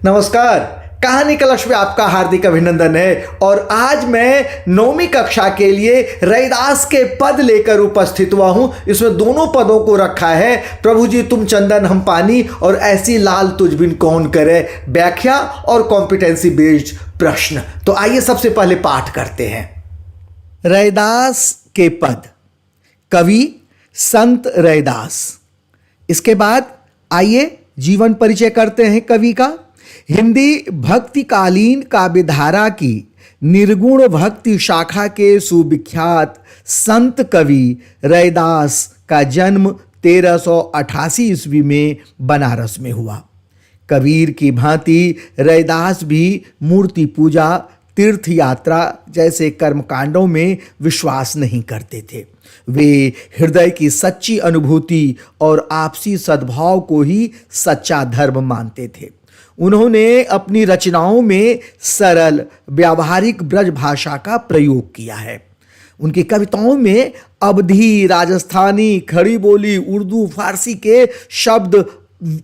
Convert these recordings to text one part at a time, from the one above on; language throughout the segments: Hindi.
नमस्कार। कहानी कलश में आपका हार्दिक अभिनंदन है और आज मैं 9वीं कक्षा के लिए रैदास के पद लेकर उपस्थित हुआ हूं। इसमें दोनों पदों को रखा है, प्रभु जी तुम चंदन हम पानी और ऐसी लाल तुझ बिन कौन करे, व्याख्या और कॉम्पिटेंसी बेस्ड प्रश्न। तो आइए सबसे पहले पाठ करते हैं। रैदास के पद, कवि संत रैदास। इसके बाद आइए जीवन परिचय करते हैं कवि का। हिंदी भक्तिकालीन काव्यधारा की निर्गुण भक्ति शाखा के सुविख्यात संत कवि रैदास का जन्म 1388 ईस्वी में बनारस में हुआ। कबीर की भांति रैदास भी मूर्ति पूजा, तीर्थ यात्रा जैसे कर्मकांडों में विश्वास नहीं करते थे। वे हृदय की सच्ची अनुभूति और आपसी सद्भाव को ही सच्चा धर्म मानते थे। उन्होंने अपनी रचनाओं में सरल व्यावहारिक ब्रज भाषा का प्रयोग किया है। उनकी कविताओं में अवधी, राजस्थानी, खड़ी बोली, उर्दू, फारसी के शब्द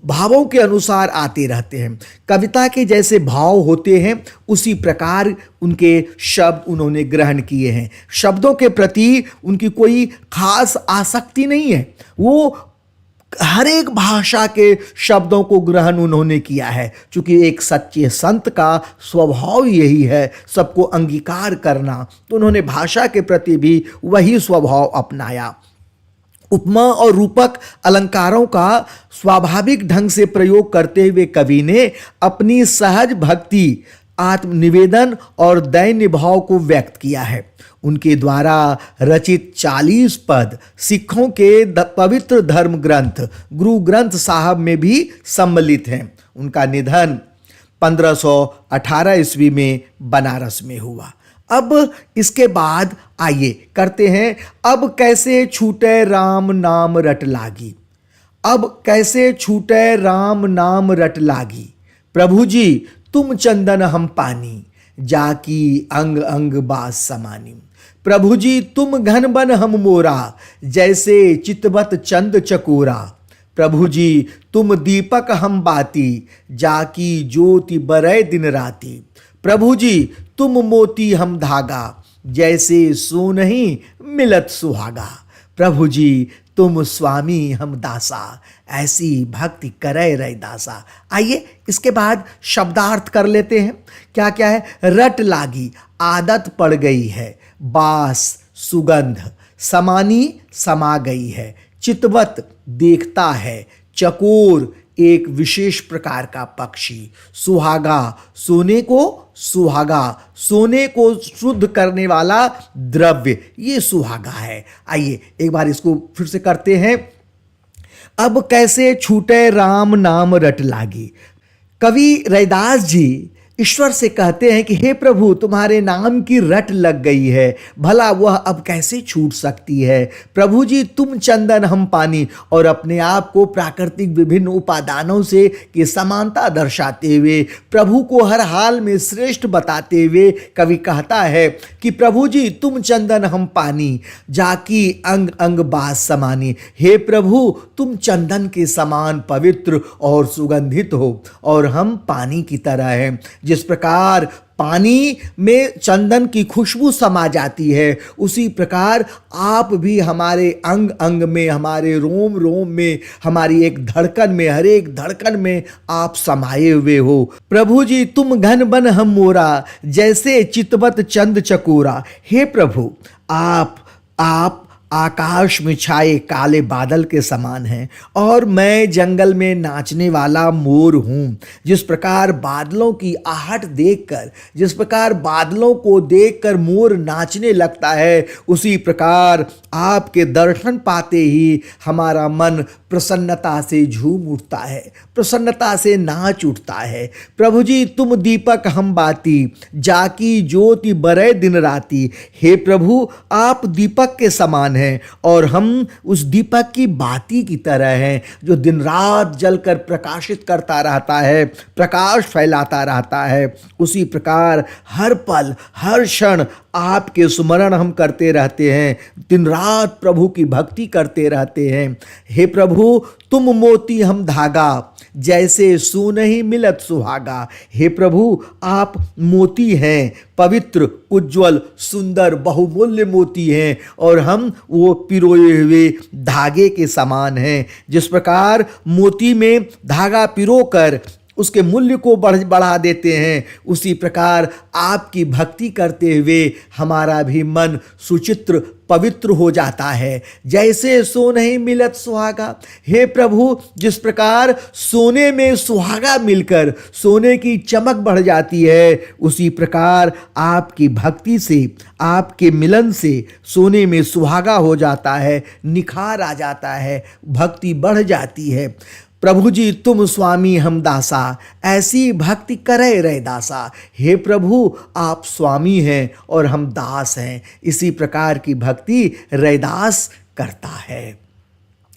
भावों के अनुसार आते रहते हैं। कविता के जैसे भाव होते हैं उसी प्रकार उनके शब्द उन्होंने ग्रहण किए हैं। शब्दों के प्रति उनकी कोई खास आसक्ति नहीं है। वो हर एक भाषा के शब्दों को ग्रहण उन्होंने किया है। चूंकि एक सच्चे संत का स्वभाव यही है सबको अंगीकार करना, तो उन्होंने भाषा के प्रति भी वही स्वभाव अपनाया। उपमा और रूपक अलंकारों का स्वाभाविक ढंग से प्रयोग करते हुए कवि ने अपनी सहज भक्ति, आत्मनिवेदन और दैन्य भाव को व्यक्त किया है। उनके द्वारा रचित 40 पद सिखों के पवित्र धर्म ग्रंथ गुरु ग्रंथ साहब में भी सम्मिलित हैं। उनका निधन 1518 ईस्वी में बनारस में हुआ। अब इसके बाद आइए करते हैं, अब कैसे छूटे राम नाम रट लागी। अब कैसे छूटे राम नाम रट लागी, प्रभु जी तुम चंदन हम पानी, जाकी अंग अंग बास समानी। प्रभु जी तुम घन बन हम मोरा, जैसे चितवत चंद चकोरा। प्रभु जी तुम दीपक हम बाती, जाकी ज्योति बरै दिन राती। प्रभु जी तुम मोती हम धागा, जैसे सोनहि मिलत सुहागा। प्रभु जी तुम स्वामी हम दासा, ऐसी भक्ति करे रैदासा। आइए इसके बाद शब्दार्थ कर लेते हैं। क्या क्या है? रट लागी, आदत पड़ गई है। बास, सुगंध। समानी, समा गई है। चितवत, देखता है। चकोर, एक विशेष प्रकार का पक्षी। सुहागा, सोने को सुहागा, सोने को शुद्ध करने वाला द्रव्य, ये सुहागा है। आइए एक बार इसको फिर से करते हैं। अब कैसे छूटे राम नाम रट लागी। कवि रैदास जी ईश्वर से कहते हैं कि हे प्रभु तुम्हारे नाम की रट लग गई है, भला वह अब कैसे छूट सकती है। प्रभु जी तुम चंदन हम पानी, और अपने आप को प्राकृतिक विभिन्न उपादानों से की समानता दर्शाते हुए प्रभु को हर हाल में श्रेष्ठ बताते हुए कवि कहता है कि प्रभु जी तुम चंदन हम पानी, जाकी अंग अंग बास समानी। हे प्रभु तुम चंदन के समान पवित्र और सुगंधित हो और हम पानी की तरह हैं। जिस प्रकार पानी में चंदन की खुशबू समा जाती है, उसी प्रकार आप भी हमारे अंग अंग में, हमारे रोम रोम में, हमारी एक धड़कन में, हर एक धड़कन में आप समाये हुए हो। प्रभु जी तुम घन बन हम मोरा, जैसे चितवत चंद चकोरा। हे प्रभु आप आकाश में छाए काले बादल के समान हैं और मैं जंगल में नाचने वाला मोर हूँ। जिस प्रकार बादलों की आहट देखकर, जिस प्रकार बादलों को देखकर मोर नाचने लगता है, उसी प्रकार आपके दर्शन पाते ही हमारा मन प्रसन्नता से झूम उठता है, प्रसन्नता से नाच उठता है। प्रभु जी तुम दीपक हम बाती, जाकी ज्योति बरै दिन राती। हे प्रभु आप दीपक के समान हैं और हम उस दीपक की बाती की तरह हैं जो दिन रात जलकर प्रकाशित करता रहता है, प्रकाश फैलाता रहता है। उसी प्रकार हर पल हर क्षण आपके स्मरण हम करते रहते हैं, दिन रात प्रभु की भक्ति करते रहते हैं। हे प्रभु, तुम मोती हम धागा, जैसे सुनहि मिलत सुहागा। हे प्रभु, आप मोती हैं, पवित्र, उज्जवल, सुंदर, बहुमूल्य मोती हैं, और हम वो पिरोए हुए धागे के समान हैं। जिस प्रकार मोती में धागा पिरोकर उसके मूल्य को बढ़ा देते हैं, उसी प्रकार आपकी भक्ति करते हुए हमारा भी मन सुचित्र पवित्र हो जाता है, जैसे सोने मिलत सुहागा। हे प्रभु, जिस प्रकार सोने में सुहागा मिलकर सोने की चमक बढ़ जाती है, उसी प्रकार आपकी भक्ति से, आपके मिलन से सोने में सुहागा हो जाता है, निखार आ जाता है, भक्ति बढ़ जाती है। प्रभु जी तुम स्वामी हम दासा, ऐसी भक्ति करे रे दासा। हे प्रभु, आप स्वामी हैं और हम दास हैं। इसी प्रकार की भक्ति रैदास करता है।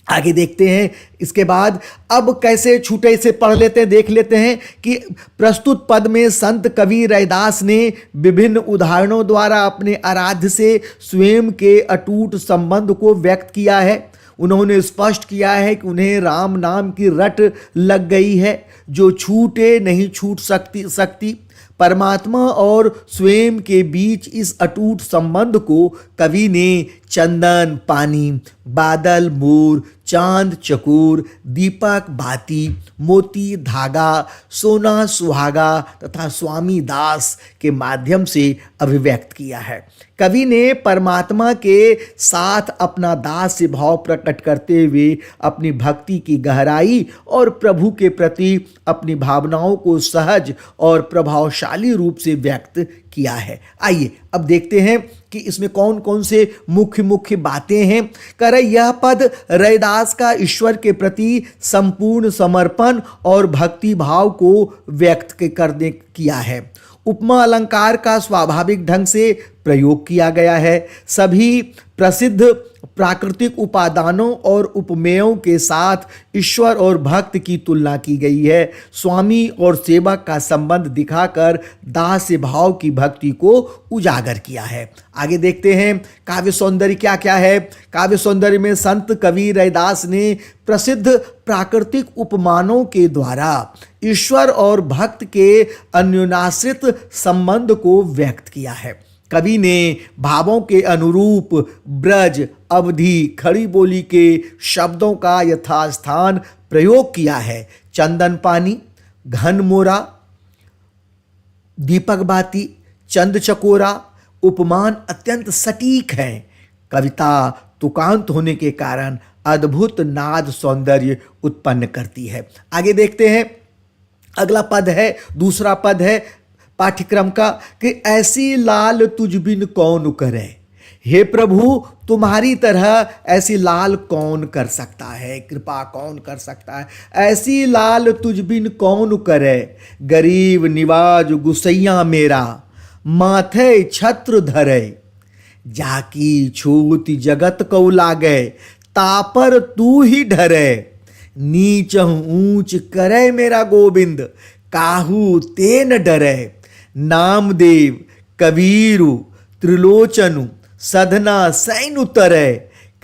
आगे देखते हैं इसके बाद। अब कैसे छूटे से पढ़ लेते हैं, देख लेते हैं कि प्रस्तुत पद में संत कवि रैदास ने विभिन्न उदाहरणों द्वारा अपने आराध्य से स्वयं के अटूट संबंध को व्यक्त किया है। उन्होंने स्पष्ट किया है कि उन्हें राम नाम की रट लग गई है, जो छूटे नहीं छूट सकती। परमात्मा और स्वयं के बीच इस अटूट संबंध को कवि ने चंदन पानी, बादल मोर, चांद चकोर, दीपक बाती, मोती धागा, सोना सुहागा तथा स्वामी दास के माध्यम से अभिव्यक्त किया है। कवि ने परमात्मा के साथ अपना दास्य भाव प्रकट करते हुए अपनी भक्ति की गहराई और प्रभु के प्रति अपनी भावनाओं को सहज और प्रभावशाली रूप से व्यक्त किया है। आइए अब देखते हैं कि इसमें कौन कौन से मुख्य मुख्य बातें हैं। कर यह पद रैदास का ईश्वर के प्रति संपूर्ण समर्पण और भक्ति भाव को व्यक्त करने किया है। उपमा अलंकार का स्वाभाविक ढंग से प्रयोग किया गया है। सभी प्रसिद्ध प्राकृतिक उपादानों और उपमेयों के साथ ईश्वर और भक्त की तुलना की गई है। स्वामी और सेवक का संबंध दिखाकर दास्य भाव की भक्ति को उजागर किया है। आगे देखते हैं काव्य सौंदर्य क्या क्या है। काव्य सौंदर्य में संत कवि रैदास ने प्रसिद्ध प्राकृतिक उपमानों के द्वारा ईश्वर और भक्त के अन्योन्याश्रित संबंध को व्यक्त किया है। कवि ने भावों के अनुरूप ब्रज, अवधि, खड़ी बोली के शब्दों का यथास्थान प्रयोग किया है। चंदन पानी, घन मोरा, दीपक बाती, चंद चकोरा उपमान अत्यंत सटीक हैं। कविता तुकांत होने के कारण अद्भुत नाद सौंदर्य उत्पन्न करती है। आगे देखते हैं अगला पद है, दूसरा पद है पाठ्यक्रम का कि ऐसी लाल तुझ बिन कौन करे। हे प्रभु, तुम्हारी तरह ऐसी लाल कौन कर सकता है, कृपा कौन कर सकता है। ऐसी लाल तुझ बिन कौन करे, गरीब निवाज गुसैया मेरा, माथे छत्र धरे। जाकी छूत जगत को लागे, तापर तू ही डरे। नीच ऊंच करे मेरा गोविंद, काहू ते न डरे। नामदेव कबीरु त्रिलोचनु, सधना सैन उतरे।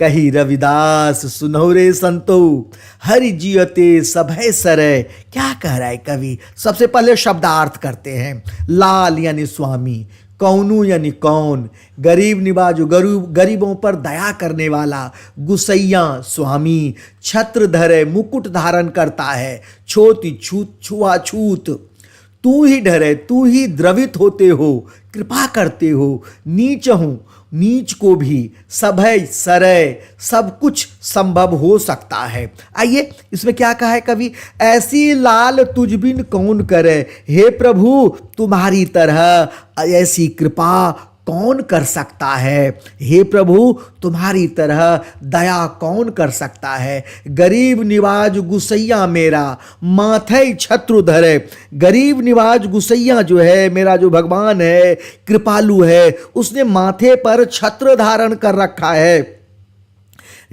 कही रविदास सुनहरे संतो, हरि जियते सभय सरे। क्या कह रहा है कवि? सबसे पहले शब्दार्थ करते हैं। लाल यानी स्वामी, कौनू यानी कौन, गरीब निवाज गरीबों पर दया करने वाला, गुसैया स्वामी, छत्र धरे मुकुट धारण करता है, छोटी छुआछूत, तू ही डरे, तू ही द्रवित होते हो, कृपा करते हो। नीच हूँ, नीच को भी सभय सरय, सब कुछ संभव हो सकता है। आइए इसमें क्या कहा है कवि? ऐसी लाल तुझ बिन कौन करे। हे प्रभु, तुम्हारी तरह ऐसी कृपा कौन कर सकता है। हे प्रभु, तुम्हारी तरह दया कौन कर सकता है। गरीब निवाज गुसैया मेरा, माथे छत्र धरे। गरीब निवाज गुसैया जो है, मेरा जो भगवान है, कृपालु है, उसने माथे पर छत्र धारण कर रखा है।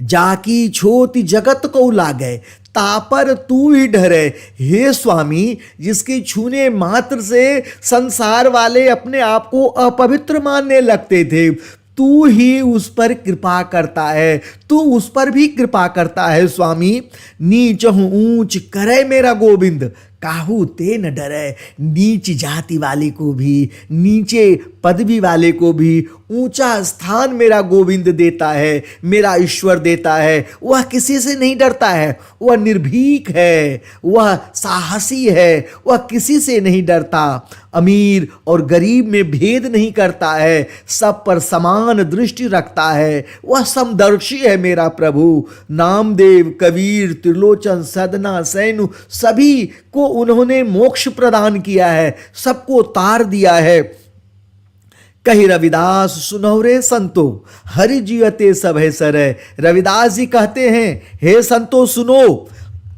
जाकी छोटी जगत को लागे, तापर तू ही डरे। हे स्वामी, जिसके छूने मात्र से संसार वाले अपने आप को अपवित्र मानने लगते थे, तू ही उस पर कृपा करता है, तू उस पर भी कृपा करता है स्वामी। नीच हूं ऊंच करे मेरा गोविंद, काहू ते न डरे। नीच जाति वाले को भी, नीचे पदवी वाले को भी ऊंचा स्थान मेरा गोविंद देता है, मेरा ईश्वर देता है। वह किसी से नहीं डरता है, वह निर्भीक है, वह साहसी है, वह किसी से नहीं डरता। अमीर और गरीब में भेद नहीं करता है, सब पर समान दृष्टि रखता है। वह समदर्शी है मेरा प्रभु। नामदेव, कबीर, त्रिलोचन, सदना, सैनु सभी को उन्होंने मोक्ष प्रदान किया है, सबको तार दिया है। कही रविदास सुनो रे संतो, हरि जीवते सब है सर। रविदास जी कहते हैं, हे संतो सुनो,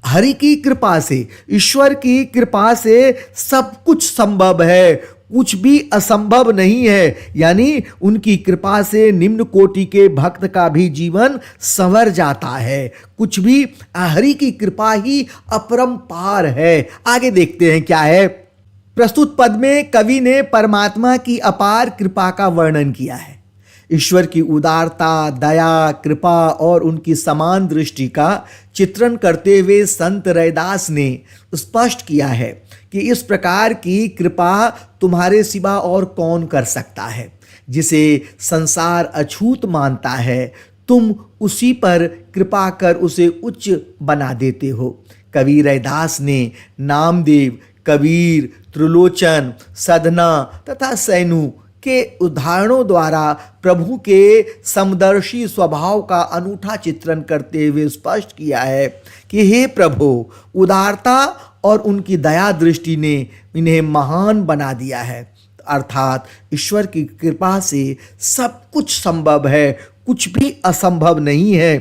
हरि की कृपा से, ईश्वर की कृपा से सब कुछ संभव है, कुछ भी असंभव नहीं है। यानी उनकी कृपा से निम्न कोटि के भक्त का भी जीवन संवर जाता है। कुछ भी हरि की कृपा ही अपरंपार है। आगे देखते हैं क्या है। प्रस्तुत पद में कवि ने परमात्मा की अपार कृपा का वर्णन किया है। ईश्वर की उदारता, दया, कृपा और उनकी समान दृष्टि का चित्रण करते हुए संत रैदास ने स्पष्ट किया है कि इस प्रकार की कृपा तुम्हारे सिवा और कौन कर सकता है। जिसे संसार अछूत मानता है, तुम उसी पर कृपा कर उसे उच्च बना देते हो। कवि रैदास ने नामदेव, कबीर, त्रिलोचन, सदना तथा सैनु के उदाहरणों द्वारा प्रभु के समदर्शी स्वभाव का अनूठा चित्रण करते हुए स्पष्ट किया है कि हे प्रभु, उदारता और उनकी दया दृष्टि ने इन्हें महान बना दिया है। अर्थात ईश्वर की कृपा से सब कुछ संभव है, कुछ भी असंभव नहीं है।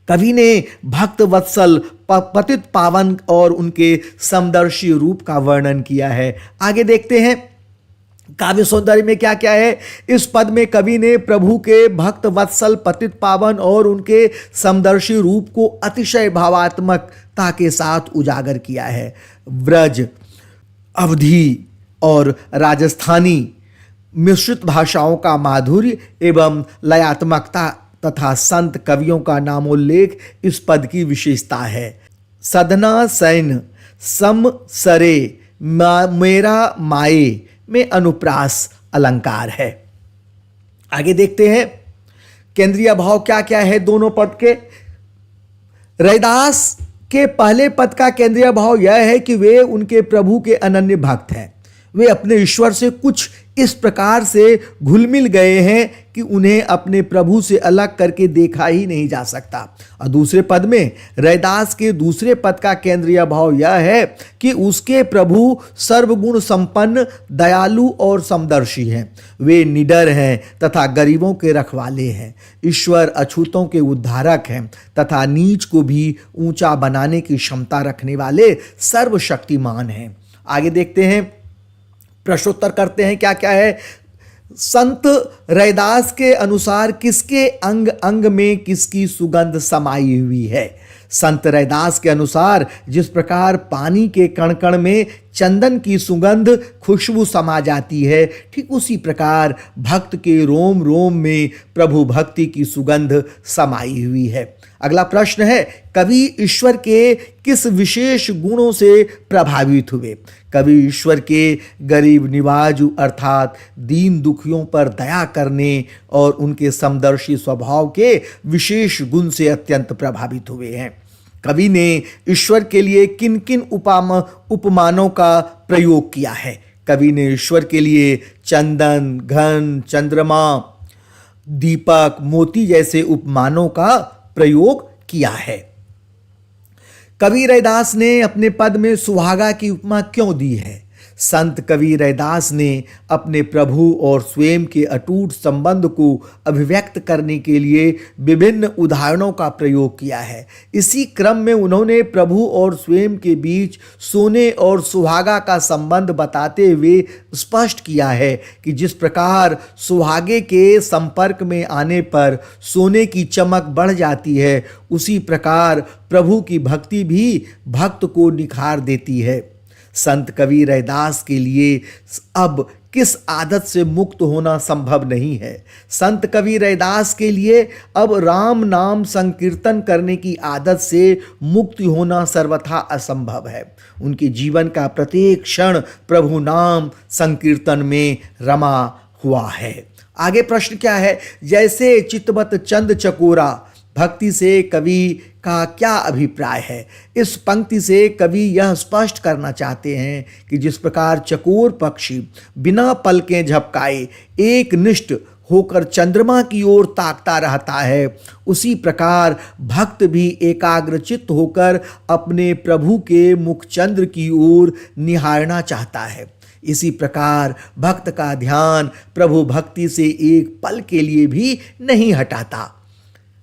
कवि ने भक्त वत्सल, पतित पावन और उनके समदर्शी रूप का वर्णन किया है। आगे देखते हैं काव्य सौंदर्य में क्या क्या है। इस पद में कवि ने प्रभु के भक्त वत्सल, पतित पावन और उनके समदर्शी रूप को अतिशय भावात्मकता के साथ उजागर किया है। व्रज, अवधी और राजस्थानी मिश्रित भाषाओं का माधुर्य एवं लयात्मकता तथा संत कवियों का नामोल्लेख इस पद की विशेषता है। सदना सैन सम सरे मेरा माए में अनुप्रास अलंकार है। आगे देखते हैं केंद्रीय भाव क्या क्या है दोनों पद के। रैदास के पहले पद का केंद्रीय भाव यह है कि वे उनके प्रभु के अनन्य भक्त हैं। वे अपने ईश्वर से कुछ इस प्रकार से घुल मिल गए हैं कि उन्हें अपने प्रभु से अलग करके देखा ही नहीं जा सकता। और दूसरे पद में रैदास के दूसरे पद का केंद्रीय भाव यह है कि उसके प्रभु सर्वगुण संपन्न, दयालु और समदर्शी हैं। वे निडर हैं तथा गरीबों के रखवाले हैं। ईश्वर अछूतों के उद्धारक हैं तथा नीच को भी ऊंचा बनाने की क्षमता रखने वाले सर्वशक्तिमान हैं। आगे देखते हैं, प्रश्नोत्तर करते हैं क्या क्या है। संत रैदास के अनुसार किसके अंग अंग में किसकी सुगंध समाई हुई है। संत रैदास के अनुसार जिस प्रकार पानी के कण कण में चंदन की सुगंध खुशबू समा जाती है, ठीक उसी प्रकार भक्त के रोम रोम में प्रभु भक्ति की सुगंध समाई हुई है। अगला प्रश्न है, कवि ईश्वर के किस विशेष गुणों से प्रभावित हुए। कवि ईश्वर के गरीब निवाजु अर्थात दीन दुखियों पर दया करने और उनके समदर्शी स्वभाव के विशेष गुण से अत्यंत प्रभावित हुए हैं। कवि ने ईश्वर के लिए किन किन उपमानों का प्रयोग किया है। कवि ने ईश्वर के लिए चंदन, घन, चंद्रमा, दीपक, मोती जैसे उपमानों का प्रयोग किया है। कवि रैदास ने अपने पद में सुहागा की उपमा क्यों दी है। संत कवि रैदास ने अपने प्रभु और स्वयं के अटूट संबंध को अभिव्यक्त करने के लिए विभिन्न उदाहरणों का प्रयोग किया है। इसी क्रम में उन्होंने प्रभु और स्वयं के बीच सोने और सुहागा का संबंध बताते हुए स्पष्ट किया है कि जिस प्रकार सुहागे के संपर्क में आने पर सोने की चमक बढ़ जाती है, उसी प्रकार प्रभु की भक्ति भी भक्त को निखार देती है। संत कवि रैदास के लिए अब किस आदत से मुक्त होना संभव नहीं है। संत कवि रैदास के लिए अब राम नाम संकीर्तन करने की आदत से मुक्ति होना सर्वथा असंभव है। उनके जीवन का प्रत्येक क्षण प्रभु नाम संकीर्तन में रमा हुआ है। आगे प्रश्न क्या है? जैसे चितवत चंद चकोरा, भक्ति से कवि का क्या अभिप्राय है? इस पंक्ति से कवि यह स्पष्ट करना चाहते हैं कि जिस प्रकार चकोर पक्षी बिना पलकें झपकाए एक निष्ठ होकर चंद्रमा की ओर ताकता रहता है, उसी प्रकार भक्त भी एकाग्रचित्त होकर अपने प्रभु के मुखचंद्र की ओर निहारना चाहता है। इसी प्रकार भक्त का ध्यान प्रभु भक्ति से एक पल के लिए भी नहीं हटाता।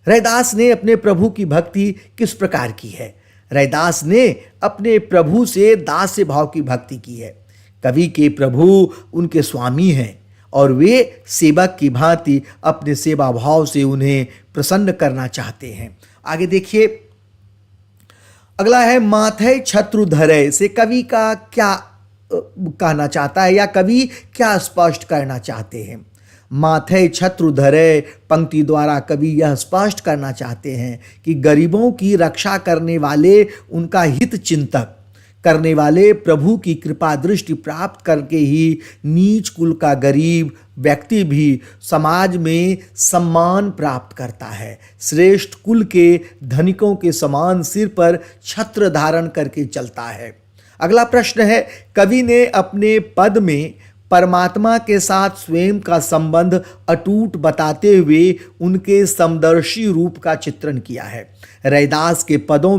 रैदास ने अपने प्रभु की भक्ति किस प्रकार की है? रैदास ने अपने प्रभु से दास्य भाव की भक्ति की है। कवि के प्रभु उनके स्वामी हैं और वे सेवक की भांति अपने सेवा भाव से उन्हें प्रसन्न करना चाहते हैं। आगे देखिए, अगला है माथे छत्रु धरे से कवि का क्या कहना चाहता है या कवि क्या स्पष्ट करना चाहते हैं। माथे छत्रु धरे पंक्ति द्वारा कवि यह स्पष्ट करना चाहते हैं कि गरीबों की रक्षा करने वाले, उनका हित चिंतक करने वाले प्रभु की कृपा दृष्टि प्राप्त करके ही नीच कुल का गरीब व्यक्ति भी समाज में सम्मान प्राप्त करता है। श्रेष्ठ कुल के धनिकों के समान सिर पर छत्र धारण करके चलता है। अगला प्रश्न है, कवि ने अपने पद में परमात्मा के साथ स्वयं का संबंध अटूट बताते हुए उनके समदर्शी रूप का चित्रण किया है। रैदास के पदों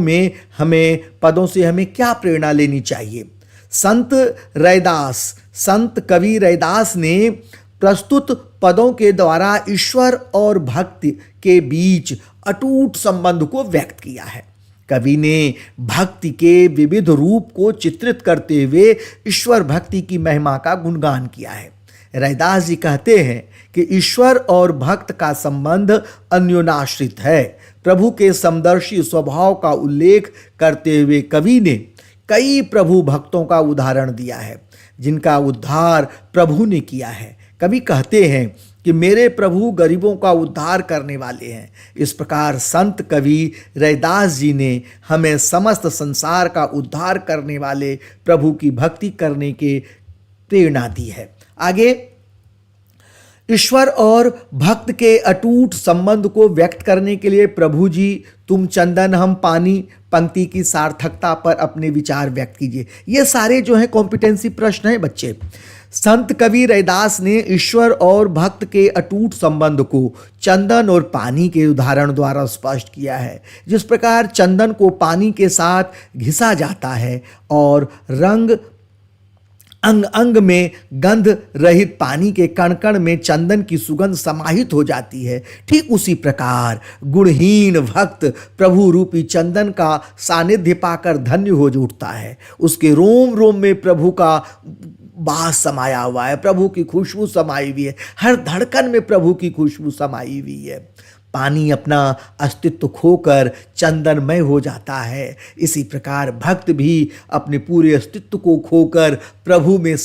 से हमें क्या प्रेरणा लेनी चाहिए? संत कवि रैदास ने प्रस्तुत पदों के द्वारा ईश्वर और भक्ति के बीच अटूट संबंध को व्यक्त किया है। कवि ने भक्ति के विविध रूप को चित्रित करते हुए ईश्वर भक्ति की महिमा का गुणगान किया है। रैदास जी कहते हैं कि ईश्वर और भक्त का संबंध अन्योनाश्रित है। प्रभु के समदर्शी स्वभाव का उल्लेख करते हुए कवि ने कई प्रभु भक्तों का उदाहरण दिया है जिनका उद्धार प्रभु ने किया है। कवि कहते हैं कि मेरे प्रभु गरीबों का उद्धार करने वाले हैं। इस प्रकार संत कवि रैदास जी ने हमें समस्त संसार का उद्धार करने वाले प्रभु की भक्ति करने के प्रेरणा दी है। आगे, ईश्वर और भक्त के अटूट संबंध को व्यक्त करने के लिए प्रभु जी तुम चंदन हम पानी पंक्ति की सार्थकता पर अपने विचार व्यक्त कीजिए। ये सारे जो हैं कॉम्पिटेंसी प्रश्न हैं बच्चे। संत कवि रैदास ने ईश्वर और भक्त के अटूट संबंध को चंदन और पानी के उदाहरण द्वारा स्पष्ट किया है। जिस प्रकार चंदन को पानी के साथ घिसा जाता है और अंग अंग में गंध रहित पानी के कण कण में चंदन की सुगंध समाहित हो जाती है, ठीक उसी प्रकार गुणहीन भक्त प्रभु रूपी चंदन का सानिध्य पाकर धन्य हो उठता है। उसके रोम रोम में प्रभु का वास समाया हुआ है, प्रभु की खुशबू समाई हुई है, हर धड़कन में प्रभु की खुशबू समाई हुई है। पानी अपना अस्तित्व खोकर चंदनमय हो जाता है। इसी प्रकार भक्त भी अपने पूरे अस्तित्व को खोकर प्रभु में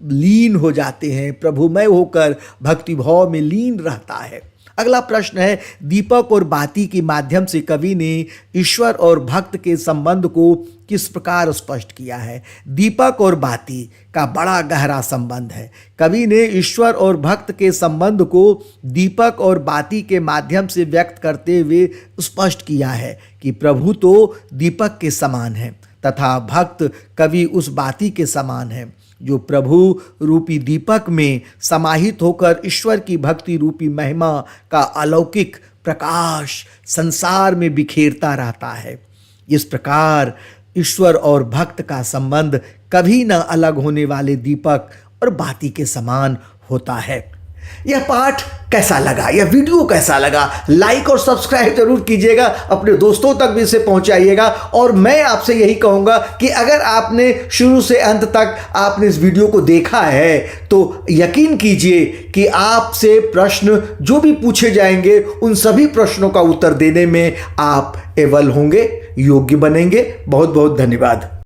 लीन हो जाते हैं, प्रभुमय होकर भक्ति भाव में लीन रहता है। अगला प्रश्न है, दीपक और बाती के माध्यम से कवि ने ईश्वर और भक्त के संबंध को किस प्रकार स्पष्ट किया है। दीपक और बाती का बड़ा गहरा संबंध है। कवि ने ईश्वर और भक्त के संबंध को दीपक और बाती के माध्यम से व्यक्त करते हुए स्पष्ट किया है कि प्रभु तो दीपक के समान है तथा भक्त कवि उस बाती के समान है जो प्रभु रूपी दीपक में समाहित होकर ईश्वर की भक्ति रूपी महिमा का अलौकिक प्रकाश संसार में बिखेरता रहता है। इस प्रकार ईश्वर और भक्त का संबंध कभी न अलग होने वाले दीपक और बाती के समान होता है। यह पाठ कैसा लगा, यह वीडियो कैसा लगा, लाइक और सब्सक्राइब जरूर कीजिएगा, अपने दोस्तों तक भी इसे पहुंचाइएगा। और मैं आपसे यही कहूंगा कि अगर आपने शुरू से अंत तक आपने इस वीडियो को देखा है तो यकीन कीजिए कि आपसे प्रश्न जो भी पूछे जाएंगे उन सभी प्रश्नों का उत्तर देने में आप एबल होंगे, योग्य बनेंगे। बहुत बहुत धन्यवाद।